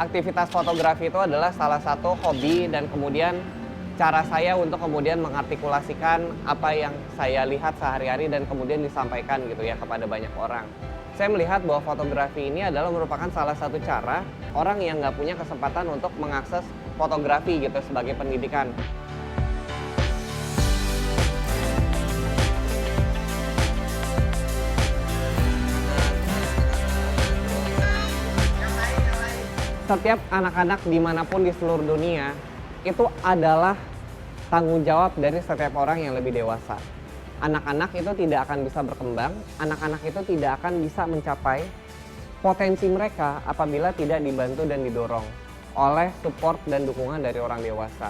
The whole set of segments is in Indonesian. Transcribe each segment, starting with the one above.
Aktivitas fotografi itu adalah salah satu hobi dan kemudian cara saya untuk kemudian mengartikulasikan apa yang saya lihat sehari-hari dan kemudian disampaikan gitu ya kepada banyak orang. Saya melihat bahwa fotografi ini adalah merupakan salah satu cara orang yang nggak punya kesempatan untuk mengakses fotografi gitu sebagai pendidikan. Setiap anak-anak dimanapun di seluruh dunia itu adalah tanggung jawab dari setiap orang yang lebih dewasa. Anak-anak itu tidak akan bisa berkembang, anak-anak itu tidak akan bisa mencapai potensi mereka apabila tidak dibantu dan didorong oleh support dan dukungan dari orang dewasa.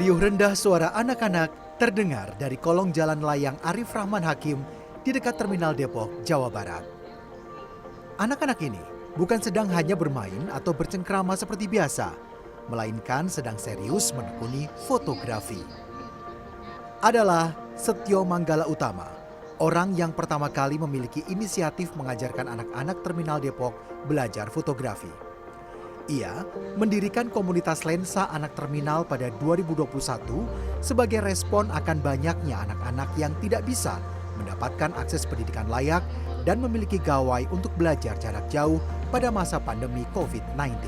Riuh rendah suara anak-anak terdengar dari kolong jalan layang Arif Rahman Hakim di dekat Terminal Depok, Jawa Barat. Anak-anak ini bukan sedang hanya bermain atau bercengkrama seperti biasa, melainkan sedang serius menekuni fotografi. Adalah Setio Manggala Utama, orang yang pertama kali memiliki inisiatif mengajarkan anak-anak Terminal Depok belajar fotografi. Ia mendirikan komunitas lensa anak terminal pada 2021 sebagai respon akan banyaknya anak-anak yang tidak bisa mendapatkan akses pendidikan layak dan memiliki gawai untuk belajar jarak jauh pada masa pandemi COVID-19.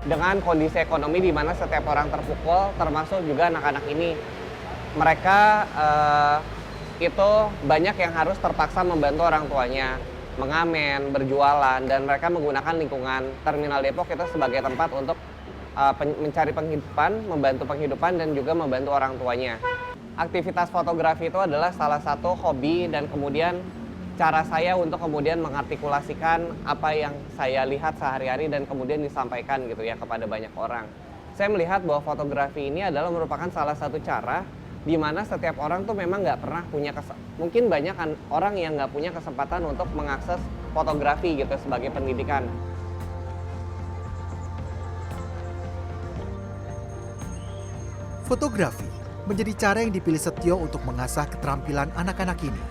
Dengan kondisi ekonomi di mana setiap orang terpukul, termasuk juga anak-anak ini, mereka itu banyak yang harus terpaksa membantu orang tuanya, mengamen, berjualan, dan mereka menggunakan lingkungan Terminal Depok itu sebagai tempat untuk mencari penghidupan, membantu penghidupan, dan juga membantu orang tuanya. Aktivitas fotografi itu adalah salah satu hobi dan kemudian cara saya untuk kemudian mengartikulasikan apa yang saya lihat sehari-hari dan kemudian disampaikan gitu ya kepada banyak orang. Saya melihat bahwa fotografi ini adalah merupakan salah satu cara di mana setiap orang tuh memang nggak pernah punya mungkin banyak orang yang nggak punya kesempatan untuk mengakses fotografi gitu sebagai pendidikan. Fotografi menjadi cara yang dipilih Setio untuk mengasah keterampilan anak-anak ini.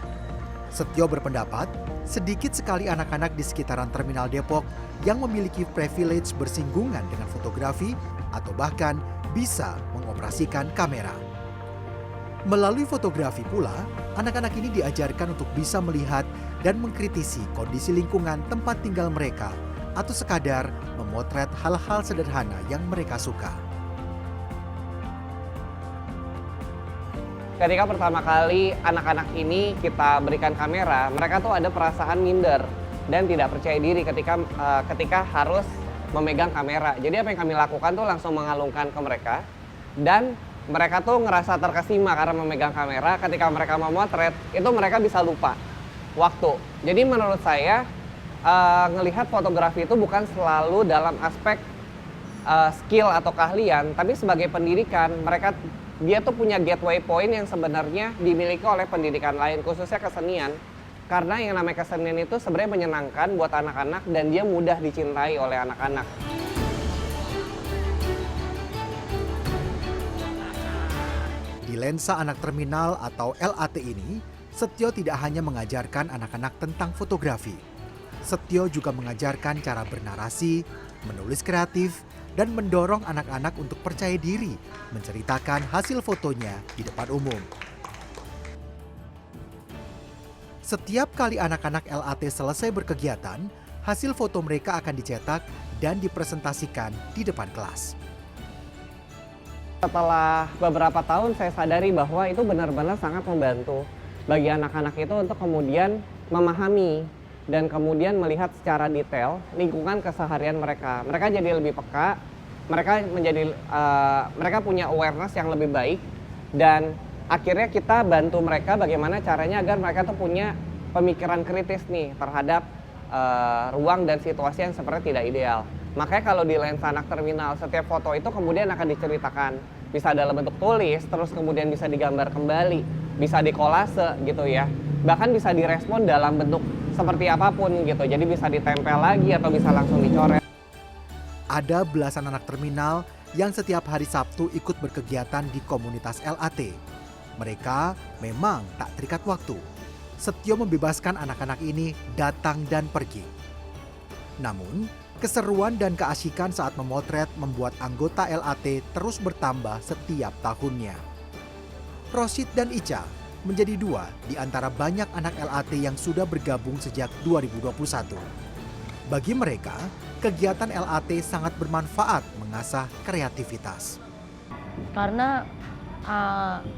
Setio berpendapat, sedikit sekali anak-anak di sekitaran Terminal Depok yang memiliki privilege bersinggungan dengan fotografi atau bahkan bisa mengoperasikan kamera. Melalui fotografi pula, anak-anak ini diajarkan untuk bisa melihat dan mengkritisi kondisi lingkungan tempat tinggal mereka atau sekadar memotret hal-hal sederhana yang mereka suka. Ketika pertama kali anak-anak ini kita berikan kamera, mereka tuh ada perasaan minder dan tidak percaya diri ketika harus memegang kamera. Jadi apa yang kami lakukan tuh langsung mengalungkan ke mereka dan mereka tuh ngerasa terkesima karena memegang kamera. Ketika mereka memotret, itu mereka bisa lupa waktu. Jadi menurut saya, ngelihat fotografi itu bukan selalu dalam aspek skill atau keahlian, tapi sebagai pendidikan, dia tuh punya gateway point yang sebenarnya dimiliki oleh pendidikan lain, khususnya kesenian. Karena yang namanya kesenian itu sebenarnya menyenangkan buat anak-anak dan dia mudah dicintai oleh anak-anak. Di lensa anak terminal atau LAT ini, Setio tidak hanya mengajarkan anak-anak tentang fotografi. Setio juga mengajarkan cara bernarasi, menulis kreatif, dan mendorong anak-anak untuk percaya diri menceritakan hasil fotonya di depan umum. Setiap kali anak-anak LAT selesai berkegiatan, hasil foto mereka akan dicetak dan dipresentasikan di depan kelas. Setelah beberapa tahun saya sadari bahwa itu benar-benar sangat membantu bagi anak-anak itu untuk kemudian memahami dan kemudian melihat secara detail lingkungan keseharian mereka. Mereka jadi lebih peka mereka punya awareness yang lebih baik, dan akhirnya kita bantu mereka bagaimana caranya agar mereka tuh punya pemikiran kritis nih terhadap ruang dan situasi yang sepertinya tidak ideal. Makanya kalau di lensa anak terminal, setiap foto itu kemudian akan diceritakan, bisa dalam bentuk tulis, terus kemudian bisa digambar kembali, bisa dikolase gitu ya, bahkan bisa direspon dalam bentuk seperti apapun gitu, jadi bisa ditempel lagi atau bisa langsung dicoret. Ada belasan anak terminal yang setiap hari Sabtu ikut berkegiatan di komunitas LAT. Mereka memang tak terikat waktu. Setio membebaskan anak-anak ini datang dan pergi. Namun, keseruan dan keasikan saat memotret membuat anggota LAT terus bertambah setiap tahunnya. Rosid dan Ica menjadi dua di antara banyak anak LAT yang sudah bergabung sejak 2021. Bagi mereka, kegiatan LAT sangat bermanfaat mengasah kreativitas. Karena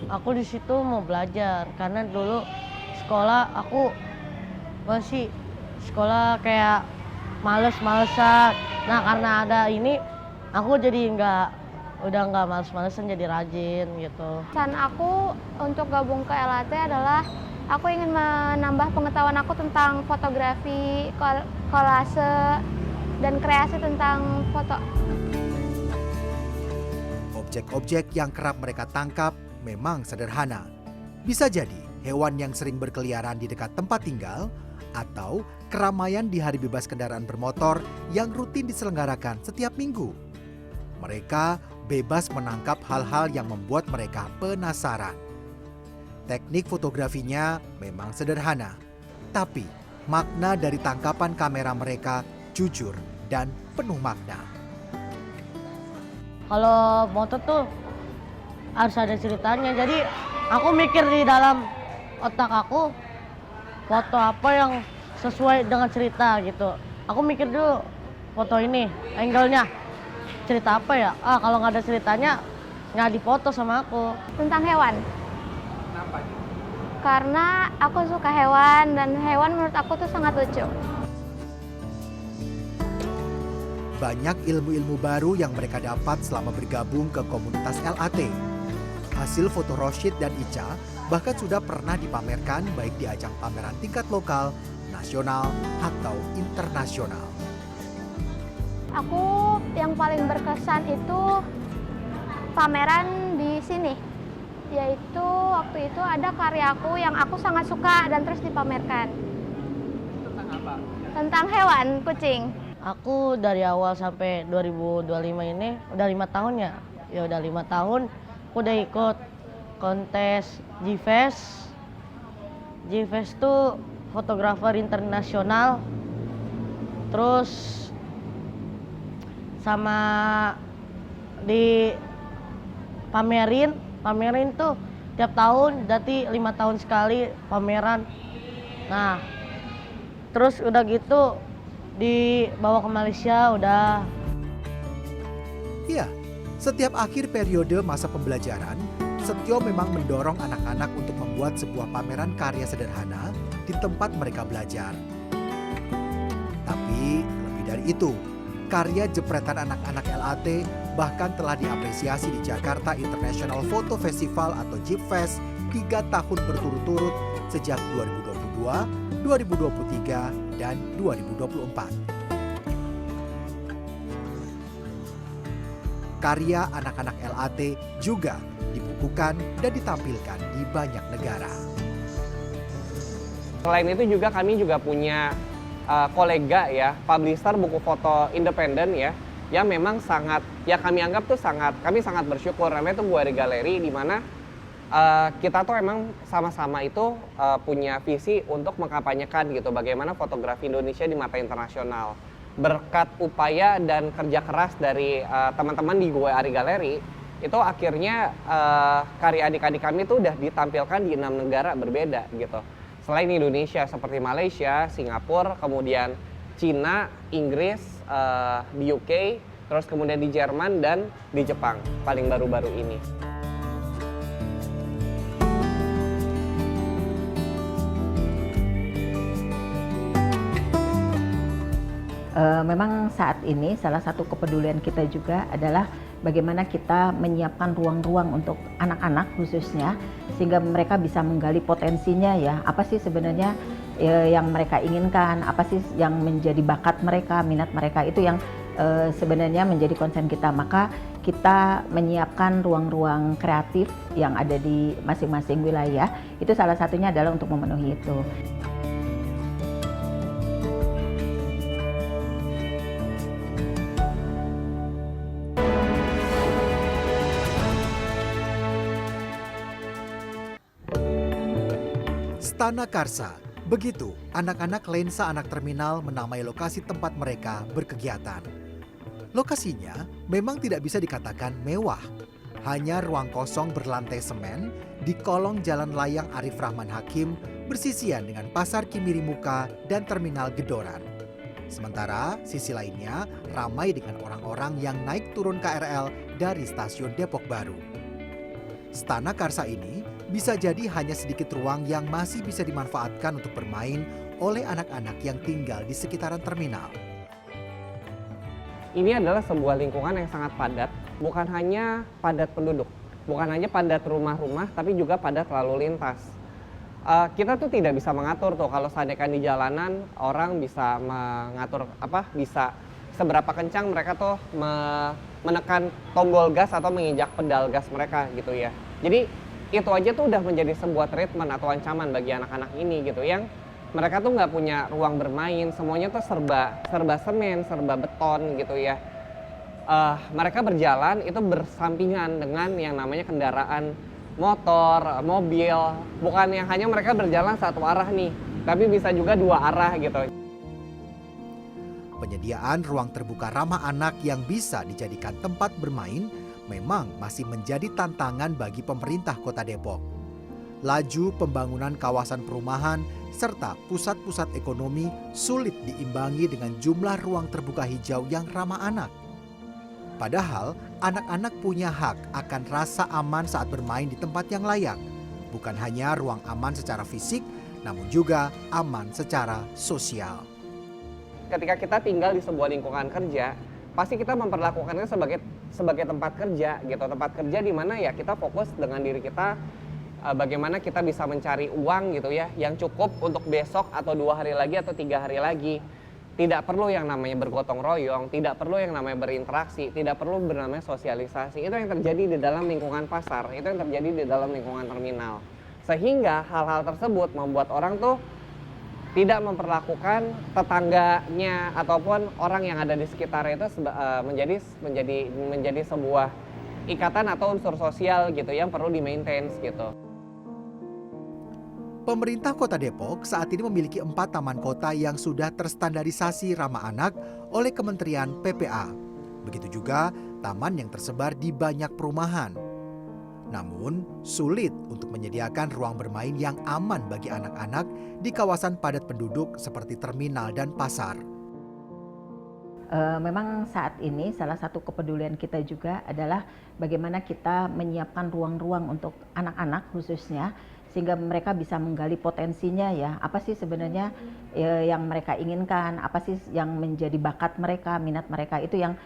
aku di situ mau belajar, karena dulu sekolah aku masih sekolah kayak males-malesan. Nah, karena ada ini aku jadi udah nggak males-malesan, jadi rajin gitu. Pesan aku untuk gabung ke LAT adalah aku ingin menambah pengetahuan aku tentang fotografi, kolase, dan kreasi tentang foto. Objek-objek yang kerap mereka tangkap memang sederhana. Bisa jadi hewan yang sering berkeliaran di dekat tempat tinggal, atau keramaian di hari bebas kendaraan bermotor yang rutin diselenggarakan setiap minggu. Mereka bebas menangkap hal-hal yang membuat mereka penasaran. Teknik fotografinya memang sederhana, tapi makna dari tangkapan kamera mereka jujur dan penuh makna. Kalau moto tuh harus ada ceritanya, jadi aku mikir di dalam otak aku foto apa yang sesuai dengan cerita gitu. Aku mikir dulu foto ini, angle-nya cerita apa ya? Kalau nggak ada ceritanya nggak difoto sama aku. Tentang hewan. Kenapa? Karena aku suka hewan dan hewan menurut aku tuh sangat lucu. Banyak ilmu-ilmu baru yang mereka dapat selama bergabung ke komunitas LAT. Hasil foto Rosid dan Ica bahkan sudah pernah dipamerkan baik di ajang pameran tingkat lokal, nasional, atau internasional. Aku yang paling berkesan itu pameran di sini. Yaitu waktu itu ada karyaku yang aku sangat suka dan terus dipamerkan. Tentang apa? Tentang hewan, kucing. Aku dari awal sampai 2025 ini udah 5 tahun ya. Ya udah 5 tahun aku udah ikut kontes G-Fest. G-Fest tuh fotografer internasional. Terus sama di pamerin tuh tiap tahun, jadi 5 tahun sekali pameran. Nah, terus udah gitu dibawa ke Malaysia udah. Ya, setiap akhir periode masa pembelajaran, Setio memang mendorong anak-anak untuk membuat sebuah pameran karya sederhana di tempat mereka belajar. Tapi lebih dari itu, karya jepretan anak-anak LAT bahkan telah diapresiasi di Jakarta International Photo Festival atau JIPFest 3 tahun berturut-turut sejak 2022, 2023, dan 2024. Karya anak-anak LAT juga dibukukan dan ditampilkan di banyak negara. Selain itu juga kami juga punya kolega ya, publisher buku foto independen ya, yang memang sangat, ya kami anggap tuh kami sangat bersyukur. Namanya tuh Bu Ari Galeri, di mana kita tuh emang sama-sama itu punya visi untuk mengkampanyekan gitu bagaimana fotografi Indonesia di mata internasional. Berkat upaya dan kerja keras dari teman-teman di Bu Ari Galeri, itu akhirnya karya adik-adik kami tuh udah ditampilkan di 6 negara berbeda gitu. Selain Indonesia seperti Malaysia, Singapura, kemudian Cina, Inggris, di UK, terus kemudian di Jerman dan di Jepang paling baru-baru ini. Memang saat ini salah satu kepedulian kita juga adalah bagaimana kita menyiapkan ruang-ruang untuk anak-anak khususnya sehingga mereka bisa menggali potensinya ya, apa sih sebenarnya yang mereka inginkan, apa sih yang menjadi bakat mereka, minat mereka, itu yang sebenarnya menjadi konsen kita. Maka kita menyiapkan ruang-ruang kreatif yang ada di masing-masing wilayah, itu salah satunya adalah untuk memenuhi itu. Stana Karsa, begitu anak-anak lensa anak terminal menamai lokasi tempat mereka berkegiatan. Lokasinya memang tidak bisa dikatakan mewah. Hanya ruang kosong berlantai semen di kolong Jalan Layang Arif Rahman Hakim bersisian dengan Pasar Kimirimuka dan Terminal Gedoran. Sementara sisi lainnya ramai dengan orang-orang yang naik turun KRL dari stasiun Depok Baru. Stana Karsa ini bisa jadi hanya sedikit ruang yang masih bisa dimanfaatkan untuk bermain oleh anak-anak yang tinggal di sekitaran terminal. Ini adalah sebuah lingkungan yang sangat padat, bukan hanya padat penduduk, bukan hanya padat rumah-rumah, tapi juga padat lalu lintas. Kita tuh tidak bisa mengatur tuh kalau seandainya di jalanan orang bisa mengatur bisa seberapa kencang mereka tuh menekan tombol gas atau menginjak pedal gas mereka gitu ya. Jadi itu aja tuh udah menjadi sebuah treatment atau ancaman bagi anak-anak ini gitu, yang mereka tuh nggak punya ruang bermain, semuanya tuh serba semen, serba beton gitu ya. Mereka berjalan itu bersampingan dengan yang namanya kendaraan motor, mobil, bukan yang hanya mereka berjalan satu arah nih, tapi bisa juga dua arah gitu. Penyediaan ruang terbuka ramah anak yang bisa dijadikan tempat bermain memang masih menjadi tantangan bagi pemerintah Kota Depok. Laju pembangunan kawasan perumahan serta pusat-pusat ekonomi sulit diimbangi dengan jumlah ruang terbuka hijau yang ramah anak. Padahal anak-anak punya hak akan rasa aman saat bermain di tempat yang layak. Bukan hanya ruang aman secara fisik, namun juga aman secara sosial. Ketika kita tinggal di sebuah lingkungan kerja, pasti kita memperlakukannya sebagai tempat kerja gitu. Tempat kerja di mana ya kita fokus dengan diri kita, bagaimana kita bisa mencari uang gitu ya, yang cukup untuk besok atau 2 hari lagi atau 3 hari lagi. Tidak perlu yang namanya bergotong royong, tidak perlu yang namanya berinteraksi, tidak perlu bernamanya sosialisasi. Itu yang terjadi di dalam lingkungan pasar, itu yang terjadi di dalam lingkungan terminal. Sehingga hal-hal tersebut membuat orang tuh tidak memperlakukan tetangganya ataupun orang yang ada di sekitar itu menjadi sebuah ikatan atau unsur sosial gitu yang perlu di-maintain gitu. Pemerintah Kota Depok saat ini memiliki 4 taman kota yang sudah terstandarisasi ramah anak oleh Kementerian PPA. Begitu juga taman yang tersebar di banyak perumahan. Namun, sulit untuk menyediakan ruang bermain yang aman bagi anak-anak di kawasan padat penduduk seperti terminal dan pasar. Memang saat ini salah satu kepedulian kita juga adalah bagaimana kita menyiapkan ruang-ruang untuk anak-anak khususnya sehingga mereka bisa menggali potensinya ya, apa sih sebenarnya yang mereka inginkan, apa sih yang menjadi bakat mereka, minat mereka, itu yang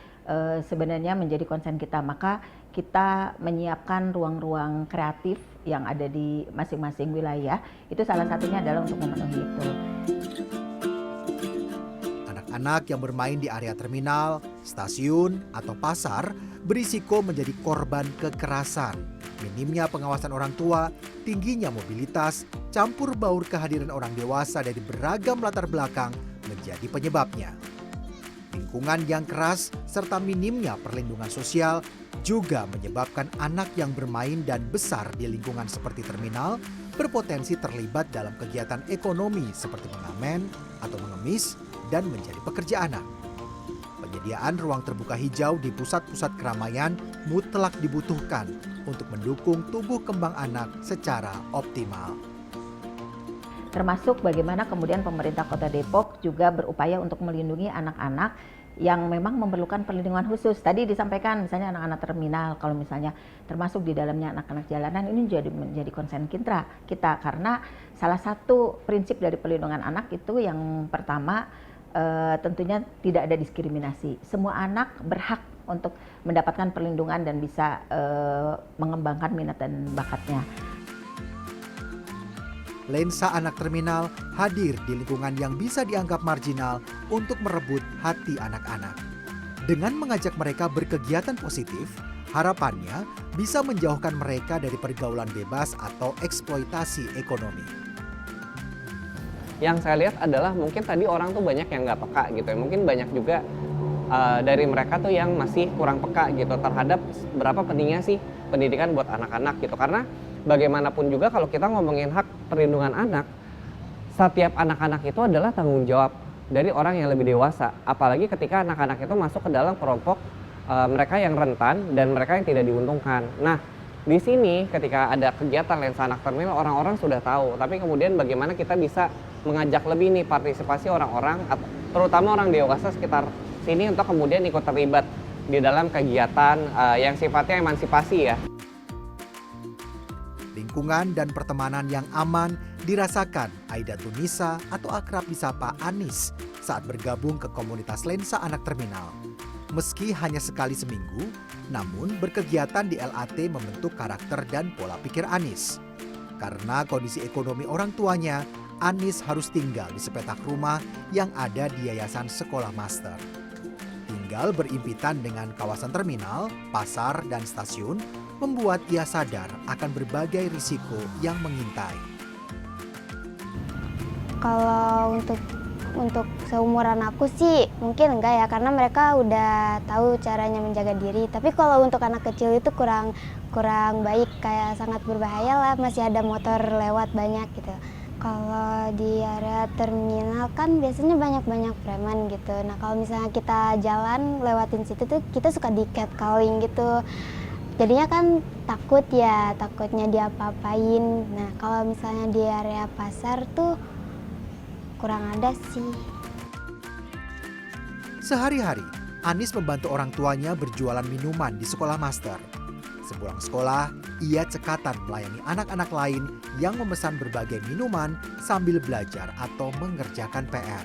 sebenarnya menjadi konsen kita. Maka kita menyiapkan ruang-ruang kreatif yang ada di masing-masing wilayah, itu salah satunya adalah untuk memenuhi itu. Anak yang bermain di area terminal, stasiun, atau pasar berisiko menjadi korban kekerasan. Minimnya pengawasan orang tua, tingginya mobilitas, campur baur kehadiran orang dewasa dari beragam latar belakang menjadi penyebabnya. Lingkungan yang keras serta minimnya perlindungan sosial juga menyebabkan anak yang bermain dan besar di lingkungan seperti terminal berpotensi terlibat dalam kegiatan ekonomi seperti mengamen atau mengemis dan menjadi pekerja anak. Penyediaan ruang terbuka hijau di pusat-pusat keramaian mutlak dibutuhkan untuk mendukung tumbuh kembang anak secara optimal. Termasuk bagaimana kemudian pemerintah Kota Depok juga berupaya untuk melindungi anak-anak yang memang memerlukan perlindungan khusus. Tadi disampaikan misalnya anak-anak terminal, kalau misalnya termasuk di dalamnya anak-anak jalanan, ini menjadi konsen kita karena salah satu prinsip dari perlindungan anak itu yang pertama tentunya tidak ada diskriminasi. Semua anak berhak untuk mendapatkan perlindungan dan bisa mengembangkan minat dan bakatnya. Lensa Anak Terminal hadir di lingkungan yang bisa dianggap marginal untuk merebut hati anak-anak. Dengan mengajak mereka berkegiatan positif, harapannya bisa menjauhkan mereka dari pergaulan bebas atau eksploitasi ekonomi. Yang saya lihat adalah mungkin tadi orang tuh banyak yang nggak peka gitu ya. Mungkin banyak juga dari mereka tuh yang masih kurang peka gitu terhadap berapa pentingnya sih pendidikan buat anak-anak gitu. Karena bagaimanapun juga kalau kita ngomongin hak perlindungan anak, setiap anak-anak itu adalah tanggung jawab dari orang yang lebih dewasa. Apalagi ketika anak-anak itu masuk ke dalam kelompok mereka yang rentan dan mereka yang tidak diuntungkan. Nah, di sini ketika ada kegiatan Lensa Anak Terminal, orang-orang sudah tahu. Tapi kemudian bagaimana kita bisa mengajak lebih nih partisipasi orang-orang, terutama orang dewasa sekitar sini untuk kemudian ikut terlibat di dalam kegiatan yang sifatnya emansipasi ya. Lingkungan dan pertemanan yang aman dirasakan Aida Tunisa atau akrab disapa Anis saat bergabung ke komunitas Lensa Anak Terminal. Meski hanya sekali seminggu, namun berkegiatan di LAT membentuk karakter dan pola pikir Anis. Karena kondisi ekonomi orang tuanya, Anis harus tinggal di sepetak rumah yang ada di Yayasan Sekolah Master. Tinggal berimpitan dengan kawasan terminal, pasar, dan stasiun, membuat ia sadar akan berbagai risiko yang mengintai. Kalau untuk seumuran aku sih mungkin enggak ya, karena mereka udah tahu caranya menjaga diri. Tapi kalau untuk anak kecil itu kurang baik, kayak sangat berbahaya lah, masih ada motor lewat banyak gitu. Kalau di area terminal kan biasanya banyak preman gitu. Nah kalau misalnya kita jalan lewatin situ tuh kita suka di catcalling gitu. Jadinya kan takutnya diapa-apain. Nah kalau misalnya di area pasar tuh kurang ada sih. Sehari-hari, Anis membantu orang tuanya berjualan minuman di sekolah master. Sepulang sekolah, ia cekatan melayani anak-anak lain yang memesan berbagai minuman sambil belajar atau mengerjakan PR.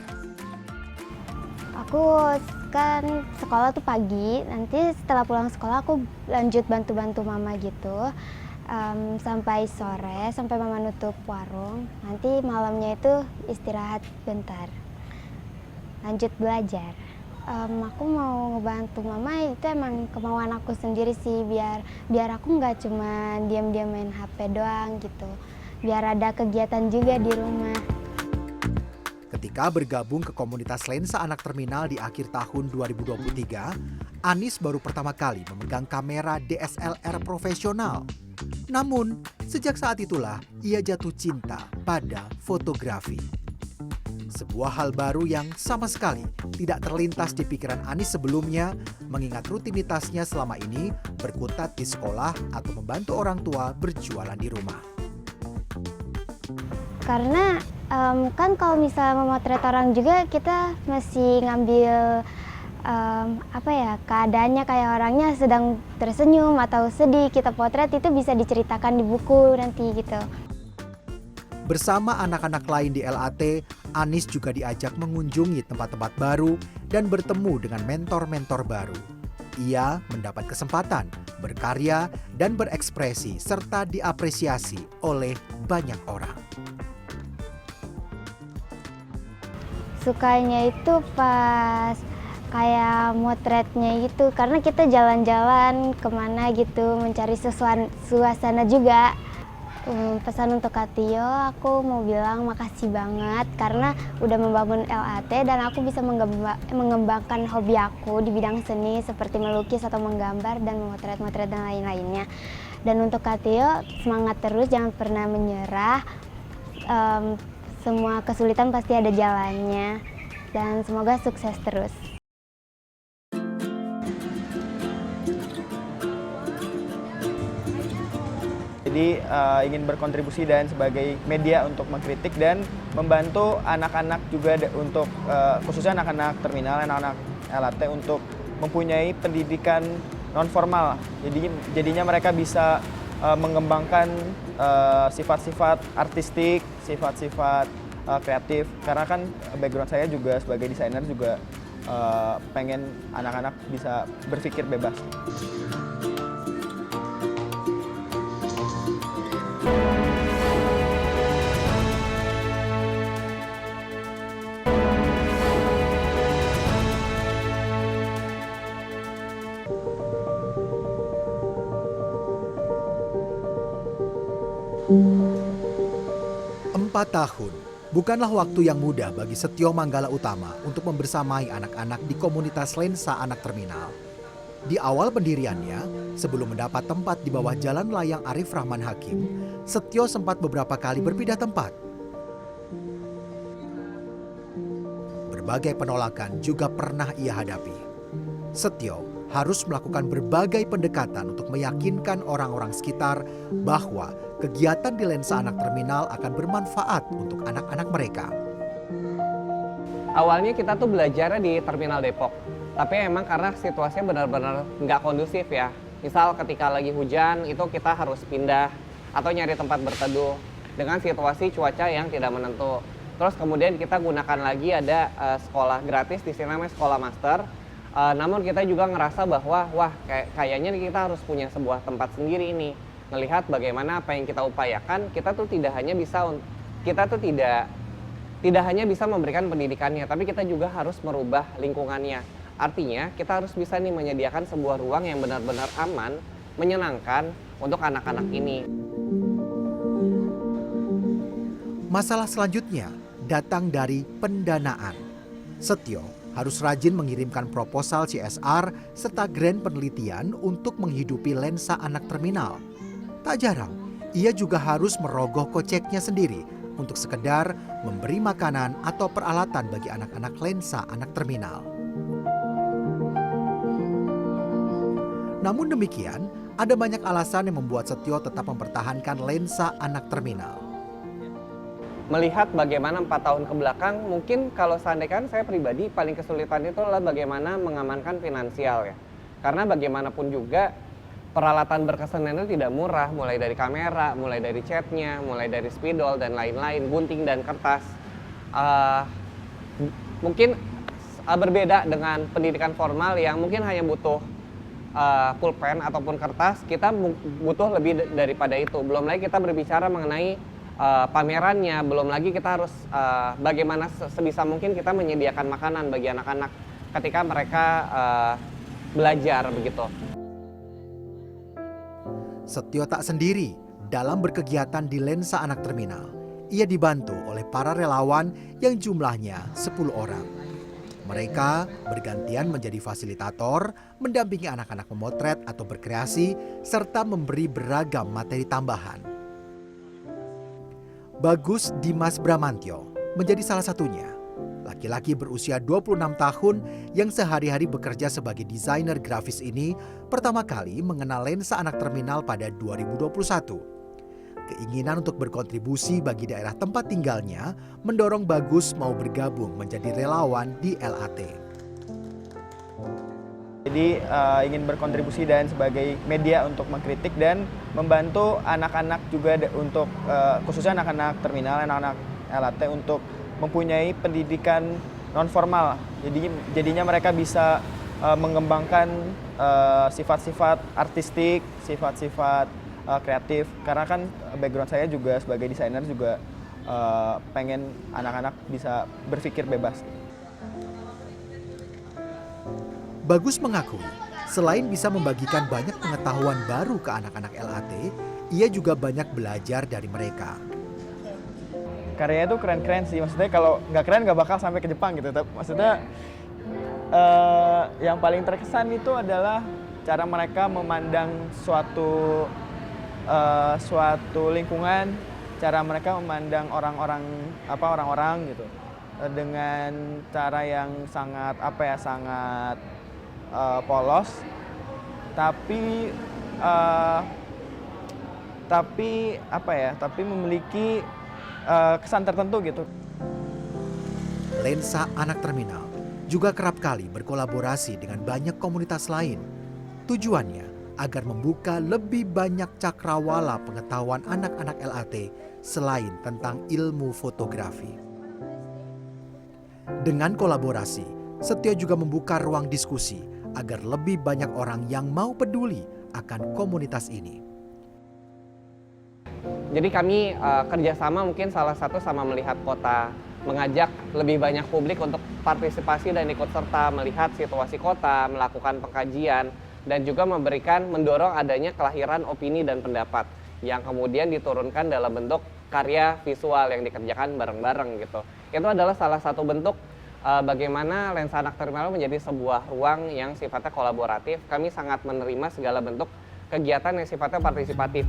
Aku kan sekolah tuh pagi, nanti setelah pulang sekolah aku lanjut bantu-bantu mama gitu. Sampai sore, sampai mama nutup warung. Nanti malamnya itu istirahat bentar, lanjut belajar. Aku mau ngebantu mama, itu emang kemauan aku sendiri sih, biar aku nggak cuma diam-diam main HP doang gitu, biar ada kegiatan juga di rumah. Ketika bergabung ke komunitas Lensa Anak Terminal di akhir tahun 2023, Anis baru pertama kali memegang kamera DSLR profesional. Namun, sejak saat itulah ia jatuh cinta pada fotografi. Sebuah hal baru yang sama sekali tidak terlintas di pikiran Anis sebelumnya, mengingat rutinitasnya selama ini berkutat di sekolah atau membantu orang tua berjualan di rumah. Karena kan kalau misalnya memotret orang juga kita masih ngambil keadaannya, kayak orangnya sedang tersenyum atau sedih, kita potret itu bisa diceritakan di buku nanti gitu. Bersama anak-anak lain di LAT, Anis juga diajak mengunjungi tempat-tempat baru dan bertemu dengan mentor-mentor baru. Ia mendapat kesempatan berkarya dan berekspresi serta diapresiasi oleh banyak orang. Sukanya itu pas kayak motretnya gitu, karena kita jalan-jalan kemana gitu mencari suasana juga. Pesan untuk Kak Tio, aku mau bilang makasih banget karena udah membangun LAT dan aku bisa mengembangkan hobi aku di bidang seni seperti melukis atau menggambar dan memotret-motret dan lain-lainnya. Dan untuk Kak Tio, semangat terus, jangan pernah menyerah. Semua kesulitan pasti ada jalannya dan semoga sukses terus. Jadi ingin berkontribusi dan sebagai media untuk mengkritik dan membantu anak-anak juga untuk khususnya anak-anak terminal, anak-anak LAT untuk mempunyai pendidikan non formal. Jadinya mereka bisa mengembangkan sifat-sifat artistik, sifat-sifat kreatif. Karena kan background saya juga sebagai desainer juga pengen anak-anak bisa berpikir bebas. Empat tahun bukanlah waktu yang mudah bagi Setio Manggala Utama untuk membersamai anak-anak di komunitas lensa anak terminal. Di awal pendiriannya, sebelum mendapat tempat di bawah Jalan Layang Arif Rahman Hakim, Setio sempat beberapa kali berpindah tempat. Berbagai penolakan juga pernah ia hadapi. Setio harus melakukan berbagai pendekatan untuk meyakinkan orang-orang sekitar bahwa kegiatan di lensa anak terminal akan bermanfaat untuk anak-anak mereka. Awalnya kita tuh belajarnya di Terminal Depok, tapi emang karena situasinya benar-benar nggak kondusif ya. Misal ketika lagi hujan itu kita harus pindah atau nyari tempat berteduh dengan situasi cuaca yang tidak menentu. Terus kemudian kita gunakan lagi ada sekolah gratis di sini namanya Sekolah Master. Namun kita juga ngerasa bahwa wah kayaknya kita harus punya sebuah tempat sendiri ini. Melihat bagaimana apa yang kita upayakan, kita tuh tidak hanya bisa memberikan pendidikannya, tapi kita juga harus merubah lingkungannya. Artinya kita harus bisa nih menyediakan sebuah ruang yang benar-benar aman, menyenangkan untuk anak-anak ini. Masalah selanjutnya datang dari pendanaan. Setio harus rajin mengirimkan proposal CSR serta grant penelitian untuk menghidupi lensa anak terminal. Tak jarang, ia juga harus merogoh koceknya sendiri untuk sekedar memberi makanan atau peralatan bagi anak-anak lensa anak terminal. Namun demikian, ada banyak alasan yang membuat Setio tetap mempertahankan lensa anak terminal. Melihat bagaimana 4 tahun ke belakang, mungkin kalau seandainya saya pribadi paling kesulitan itu adalah bagaimana mengamankan finansial ya. Karena bagaimanapun juga peralatan berkesenian itu tidak murah, mulai dari kamera, mulai dari catnya, mulai dari spidol dan lain-lain, gunting dan kertas. Mungkin berbeda dengan pendidikan formal yang mungkin hanya butuh pulpen ataupun kertas, kita butuh lebih daripada itu. Belum lagi kita berbicara mengenai pamerannya, belum lagi kita harus bagaimana sebisa mungkin kita menyediakan makanan bagi anak-anak ketika mereka belajar begitu. Setio tak sendiri dalam berkegiatan di lensa anak terminal. Ia dibantu oleh para relawan yang jumlahnya 10 orang. Mereka bergantian menjadi fasilitator, mendampingi anak-anak memotret atau berkreasi, serta memberi beragam materi tambahan. Bagus Dimas Bramantyo menjadi salah satunya. Laki-laki berusia 26 tahun yang sehari-hari bekerja sebagai desainer grafis ini pertama kali mengenal lensa anak terminal pada 2021. Keinginan untuk berkontribusi bagi daerah tempat tinggalnya mendorong Bagus mau bergabung menjadi relawan di LAT. Jadi ingin berkontribusi dan sebagai media untuk mengkritik dan membantu anak-anak juga untuk khususnya anak-anak terminal, anak-anak LAT untuk mempunyai pendidikan non formal. Jadinya mereka bisa mengembangkan sifat-sifat artistik, sifat-sifat kreatif. Karena kan background saya juga sebagai desainer juga pengen anak-anak bisa berpikir bebas. Bagus mengakui, selain bisa membagikan banyak pengetahuan baru ke anak-anak LAT, ia juga banyak belajar dari mereka. Karyanya tuh keren-keren sih, maksudnya kalau nggak keren nggak bakal sampai ke Jepang gitu. Maksudnya yang paling terkesan itu adalah cara mereka memandang suatu lingkungan, cara mereka memandang orang-orang gitu, dengan cara yang sangat polos, tapi memiliki kesan tertentu gitu. Lensa anak terminal juga kerap kali berkolaborasi dengan banyak komunitas lain. Tujuannya agar membuka lebih banyak cakrawala pengetahuan anak-anak LAT selain tentang ilmu fotografi. Dengan kolaborasi, Setio juga membuka ruang diskusi agar lebih banyak orang yang mau peduli akan komunitas ini. Jadi kami kerjasama mungkin salah satu sama Melihat Kota, mengajak lebih banyak publik untuk partisipasi dan ikut serta melihat situasi kota, melakukan pengkajian, dan juga mendorong adanya kelahiran opini dan pendapat yang kemudian diturunkan dalam bentuk karya visual yang dikerjakan bareng-bareng gitu. Itu adalah salah satu bentuk bagaimana Lensa Anak Terminal menjadi sebuah ruang yang sifatnya kolaboratif. Kami sangat menerima segala bentuk kegiatan yang sifatnya partisipatif.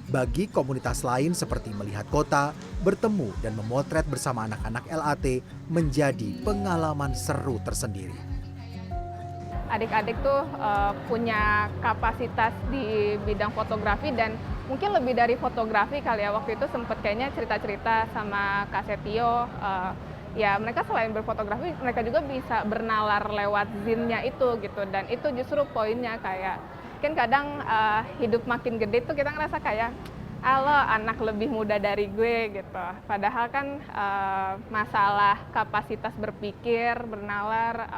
Bagi komunitas lain seperti Melihat Kota, bertemu dan memotret bersama anak-anak LAT menjadi pengalaman seru tersendiri. Adik-adik tuh punya kapasitas di bidang fotografi dan mungkin lebih dari fotografi kali ya. Waktu itu sempet kayaknya cerita-cerita sama Kak Setio. Ya mereka selain berfotografi, mereka juga bisa bernalar lewat zine-nya itu gitu. Dan itu justru poinnya kayak, kan kadang hidup makin gede tuh kita ngerasa kayak, anak lebih muda dari gue gitu. Padahal kan masalah kapasitas berpikir, bernalar,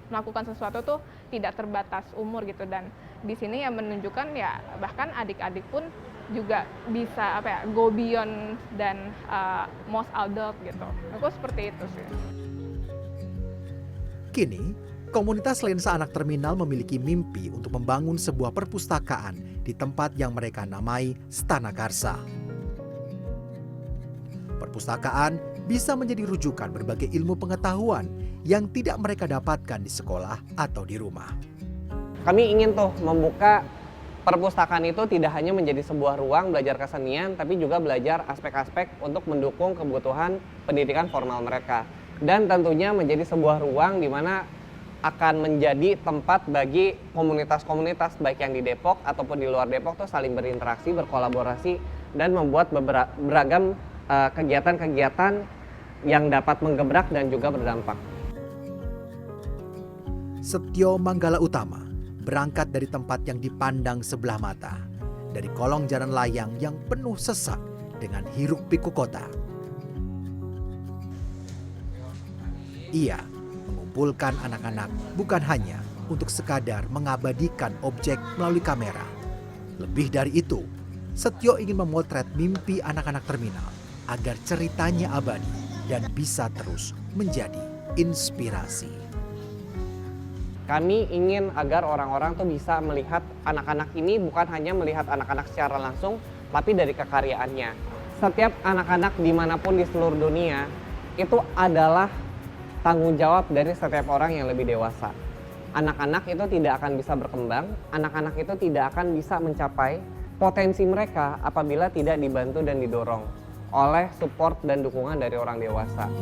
melakukan sesuatu tuh tidak terbatas umur gitu. Dan di sini ya menunjukkan ya bahkan adik-adik pun juga bisa go beyond dan most adult gitu. Aku seperti itu sih. Kini, komunitas Lensa Anak Terminal memiliki mimpi untuk membangun sebuah perpustakaan di tempat yang mereka namai Stana Karsa. Perpustakaan bisa menjadi rujukan berbagai ilmu pengetahuan yang tidak mereka dapatkan di sekolah atau di rumah. Kami ingin tuh membuka perpustakaan itu tidak hanya menjadi sebuah ruang belajar kesenian, tapi juga belajar aspek-aspek untuk mendukung kebutuhan pendidikan formal mereka. Dan tentunya menjadi sebuah ruang di mana akan menjadi tempat bagi komunitas-komunitas baik yang di Depok ataupun di luar Depok tuh saling berinteraksi, berkolaborasi, dan membuat beragam kegiatan-kegiatan yang dapat menggebrak dan juga berdampak. Setio Manggala Utama berangkat dari tempat yang dipandang sebelah mata, dari kolong jalan layang yang penuh sesak dengan hiruk-pikuk kota. Ia mengumpulkan anak-anak bukan hanya untuk sekadar mengabadikan objek melalui kamera. Lebih dari itu, Setio ingin memotret mimpi anak-anak terminal agar ceritanya abadi dan bisa terus menjadi inspirasi. Kami ingin agar orang-orang tuh bisa melihat anak-anak ini bukan hanya melihat anak-anak secara langsung, tapi dari kekaryaannya. Setiap anak-anak dimanapun di seluruh dunia itu adalah tanggung jawab dari setiap orang yang lebih dewasa. Anak-anak itu tidak akan bisa berkembang, anak-anak itu tidak akan bisa mencapai potensi mereka apabila tidak dibantu dan didorong oleh support dan dukungan dari orang dewasa.